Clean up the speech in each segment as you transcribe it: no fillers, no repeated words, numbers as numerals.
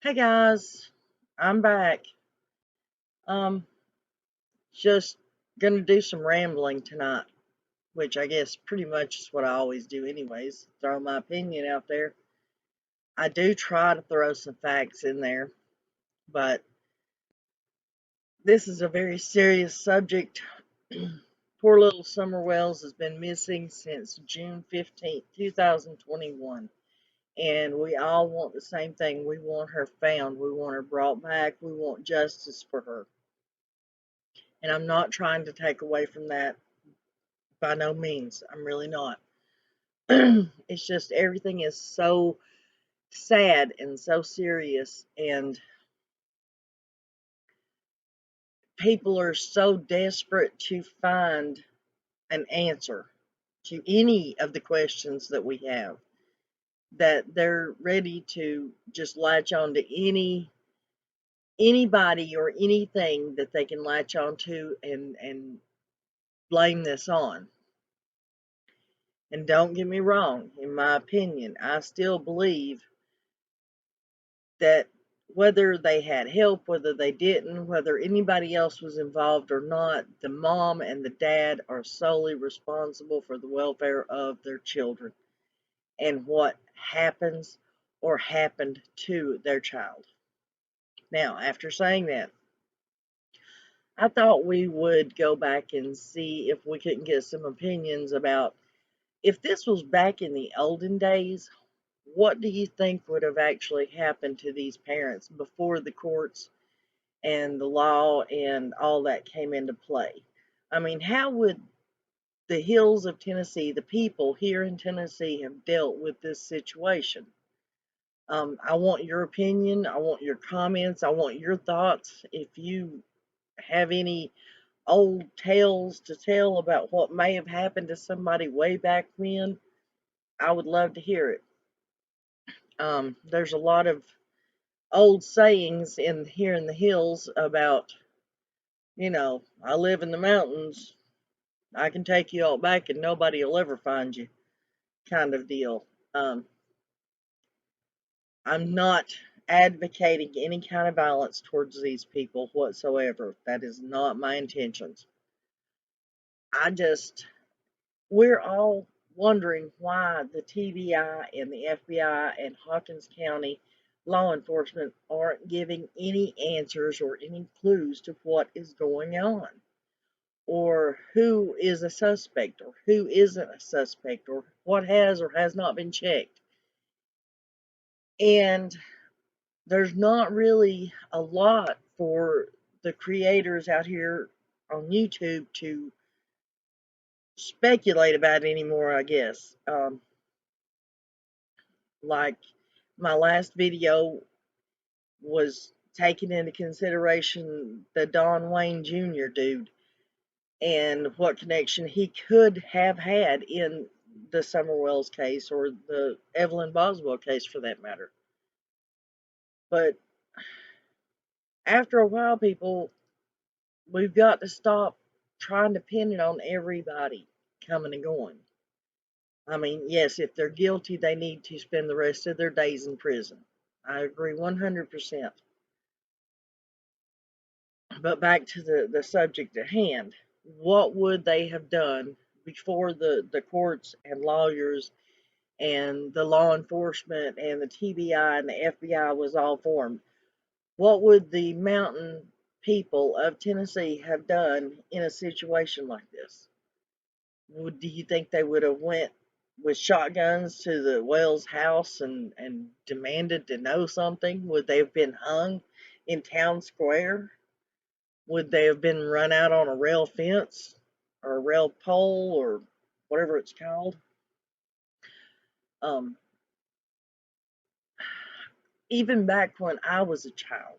Hey guys, I'm back. Um, just gonna do some rambling tonight, which I guess pretty much is what I always do anyways, throw my opinion out there. I do try to throw some facts in there, but this is a very serious subject. Poor little Summerwells has been missing since June 15th, 2021. And we all want the same thing. We want her found. We want her brought back. We want justice for her. And I'm not trying to take away from that by no means. I'm really not. It's just everything is so sad and so serious, and people are so desperate to find an answer to any of the questions that we have that they're ready to just latch on to anybody or anything that they can latch on to and blame this on. And don't get me wrong, in my opinion, I still believe that whether they had help, whether they didn't, whether anybody else was involved or not, the mom and the dad are solely responsible for the welfare of their children and what happens or happened to their child. Now, after saying that, I thought we would go back and see if we couldn't get some opinions about if this was back in the olden days, what do you think would have actually happened to these parents before the courts and the law and all that came into play? I mean, how would the hills of Tennessee, the people here in Tennessee, have dealt with this situation? I want your opinion. I want your comments. I want your thoughts. If you have any old tales to tell about what may have happened to somebody way back when, I would love to hear it. There's a lot of old sayings in here in the hills about, I live in the mountains. I can take you all back and nobody will ever find you, kind of deal. Um, I'm not advocating any kind of violence towards these people whatsoever. That is not my intentions. I just, we're all wondering why the TBI and the FBI and Hawkins County law enforcement aren't giving any answers or any clues to what is going on, or who is a suspect, or who isn't a suspect, or what has or has not been checked. And there's not really a lot for the creators out here on YouTube to speculate about anymore, I guess. Like my last video was taking into consideration the Don Wayne Jr. dude and what connection he could have had in the Summerwells case or the Evelyn Boswell case for that matter. But after a while, people, we've got to stop trying to pin it on everybody coming and going. I mean, yes, if they're guilty, they need to spend the rest of their days in prison. I agree 100%. But back to the subject at hand. What would they have done before the courts and lawyers and the law enforcement and the TBI and the FBI was all formed? What would the mountain people of Tennessee have done in a situation like this? Do you think they would have went with shotguns to the Wells house and demanded to know something? Would they have been hung in town square? Would they have been run out on a rail fence or a rail pole or whatever it's called? Um, Even back when I was a child,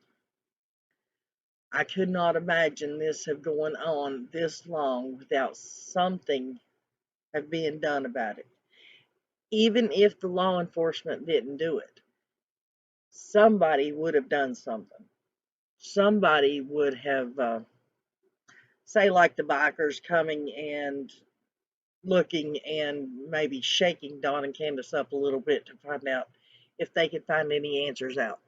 I could not imagine this have gone on this long without something have been done about it. Even if the law enforcement didn't do it, somebody would have done something. Somebody would have, say, like the bikers coming and looking and maybe shaking Don and Candace up a little bit to find out if they could find any answers out.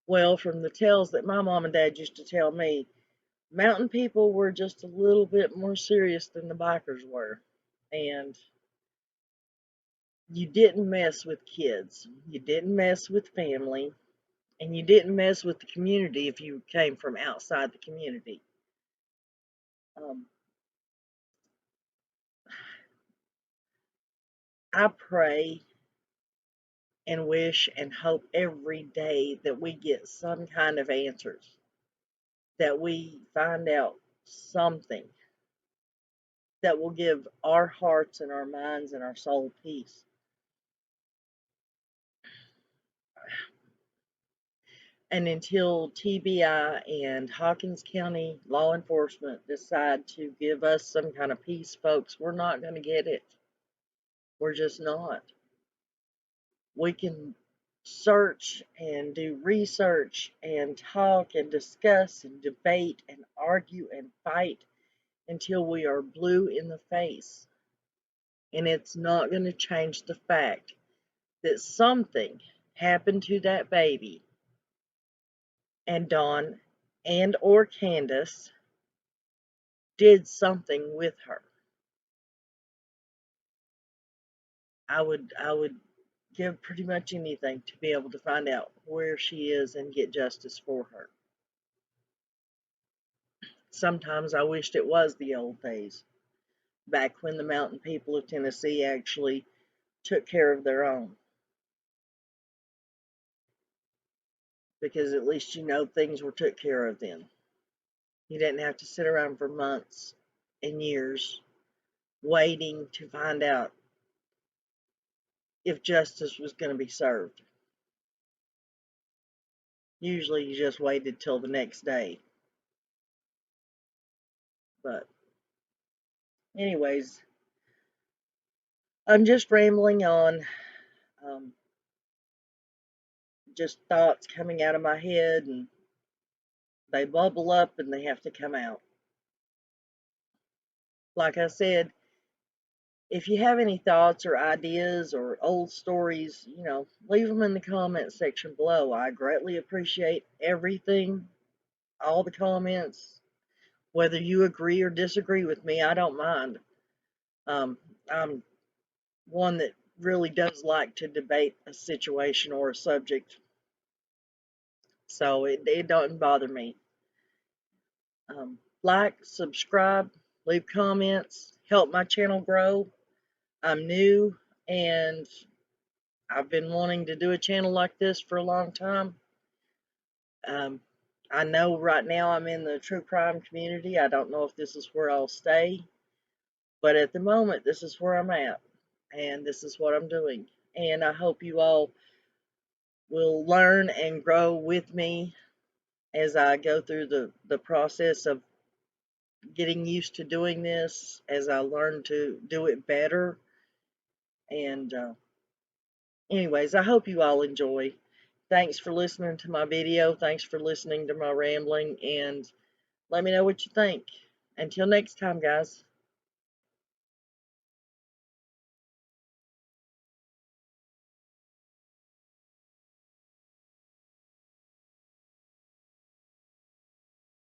Well, from the tales that my mom and dad used to tell me, mountain people were just a little bit more serious than the bikers were. And you didn't mess with kids, you didn't mess with family, and you didn't mess with the community if you came from outside the community. Um, I pray and wish and hope every day that we get some kind of answers, that we find out something that will give our hearts and our minds and our soul peace. And until TBI and Hawkins County law enforcement decide to give us some kind of peace, folks, we're not going to get it. We're just not. We can search and do research and talk and discuss and debate and argue and fight until we are blue in the face. And it's not going to change the fact that something happened to that baby, and Dawn and or Candace did something with her. I would give pretty much anything to be able to find out where she is and get justice for her. Sometimes I wished it was the old days, back when the mountain people of Tennessee actually took care of their own. Because at least you know things were took care of then. You didn't have to sit around for months and years waiting to find out if justice was going to be served. Usually you just waited till the next day. But anyways, I'm just rambling on. Um, just thoughts coming out of my head, and they bubble up and they have to come out. Like I said, if you have any thoughts or ideas or old stories, leave them in the comment section below. I greatly appreciate everything, all the comments. Whether you agree or disagree with me, I don't mind. I'm one that really does like to debate a situation or a subject, so it doesn't bother me. Like, subscribe, leave comments, help my channel grow. I'm new, and I've been wanting to do a channel like this for a long time. Um, I know right now I'm in the true crime community. I don't know if this is where I'll stay, but at the moment, this is where I'm at, and this is what I'm doing. And I hope you all will learn and grow with me as I go through the process of getting used to doing this, as I learn to do it better. And anyways, I hope you all enjoy. Thanks for listening to my video. Thanks for listening to my rambling, and let me know what you think. Until next time, guys.